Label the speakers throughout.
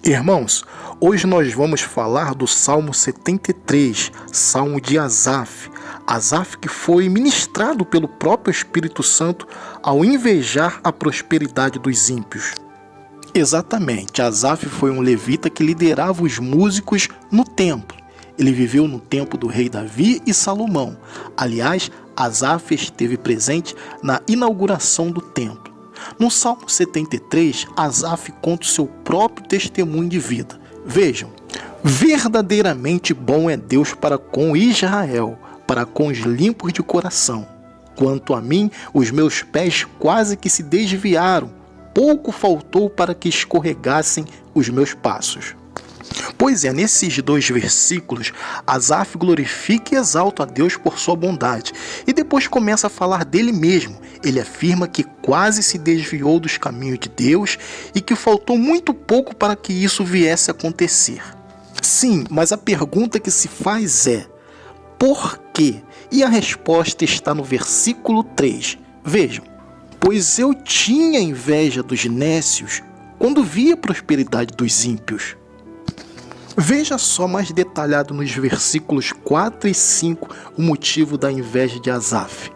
Speaker 1: Irmãos, hoje nós vamos falar do Salmo 73, Salmo de Asaf. Asaf que foi ministrado pelo próprio Espírito Santo ao invejar a prosperidade dos ímpios. Exatamente, Asaf foi um levita que liderava os músicos no templo. Ele viveu no tempo do rei Davi e Salomão. Aliás, Asaf esteve presente na inauguração do templo. No Salmo 73, Asaf conta o seu próprio testemunho de vida. Vejam: verdadeiramente bom é Deus para com Israel, para com os limpos de coração. Quanto a mim, os meus pés quase que se desviaram, pouco faltou para que escorregassem os meus passos. Pois é, nesses dois versículos, Asaf glorifica e exalta a Deus por sua bondade, e depois começa a falar dele mesmo. Ele afirma que quase se desviou dos caminhos de Deus e que faltou muito pouco para que isso viesse a acontecer. Sim, mas a pergunta que se faz é: por quê? E a resposta está no versículo 3. Vejam: pois eu tinha inveja dos nécios quando via a prosperidade dos ímpios. Veja só mais detalhado nos versículos 4 e 5 o motivo da inveja de Asaf.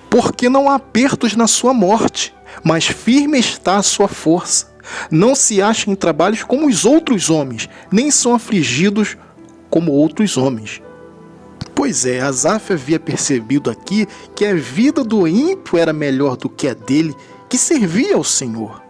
Speaker 1: Porque não há apertos na sua morte, mas firme está a sua força. Não se acha em trabalhos como os outros homens, nem são afligidos como outros homens. Pois é, Asaf havia percebido aqui que a vida do ímpio era melhor do que a dele, que servia ao Senhor.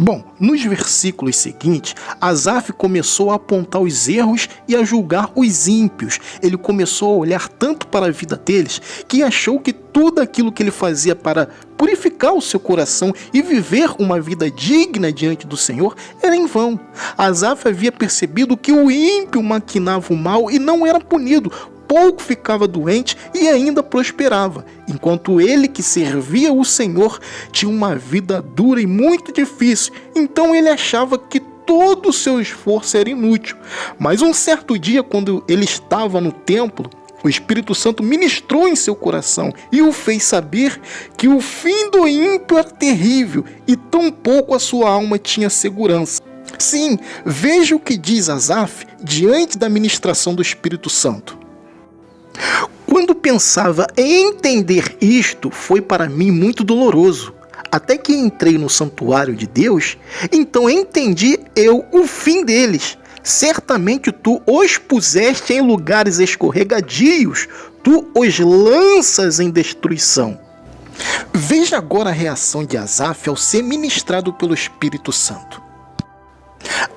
Speaker 1: Bom, nos versículos seguintes, Asaf começou a apontar os erros e a julgar os ímpios. Ele começou a olhar tanto para a vida deles que achou que tudo aquilo que ele fazia para purificar o seu coração e viver uma vida digna diante do Senhor era em vão. Asaf havia percebido que o ímpio maquinava o mal e não era punido. Pouco ficava doente e ainda prosperava, enquanto ele que servia o Senhor tinha uma vida dura e muito difícil. Então ele achava que todo o seu esforço era inútil. Mas um certo dia, quando ele estava no templo, o Espírito Santo ministrou em seu coração e o fez saber que o fim do ímpio era terrível e tampouco a sua alma tinha segurança. Sim, veja o que diz Asaf diante da ministração do Espírito Santo. Quando pensava em entender isto, foi para mim muito doloroso. Até que entrei no santuário de Deus, então entendi eu o fim deles. Certamente tu os puseste em lugares escorregadios, tu os lanças em destruição. Veja agora a reação de Asaf ao ser ministrado pelo Espírito Santo.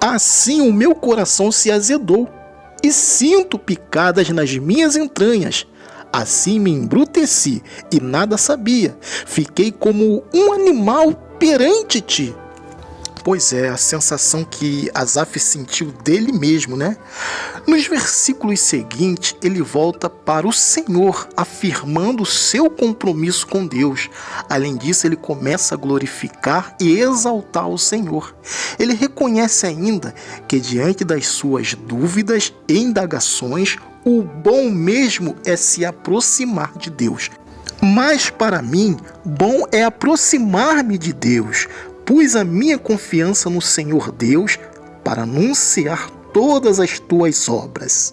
Speaker 1: Assim o meu coração se azedou, e sinto picadas nas minhas entranhas. Assim me embruteci e nada sabia. Fiquei como um animal perante ti. Pois é, a sensação que Asaf sentiu dele mesmo, né? Nos versículos seguintes, ele volta para o Senhor, afirmando o seu compromisso com Deus. Além disso, ele começa a glorificar e exaltar o Senhor. Ele reconhece ainda que, diante das suas dúvidas e indagações, o bom mesmo é se aproximar de Deus. Mas para mim, bom é aproximar-me de Deus. Pus a minha confiança no Senhor Deus para anunciar todas as tuas obras.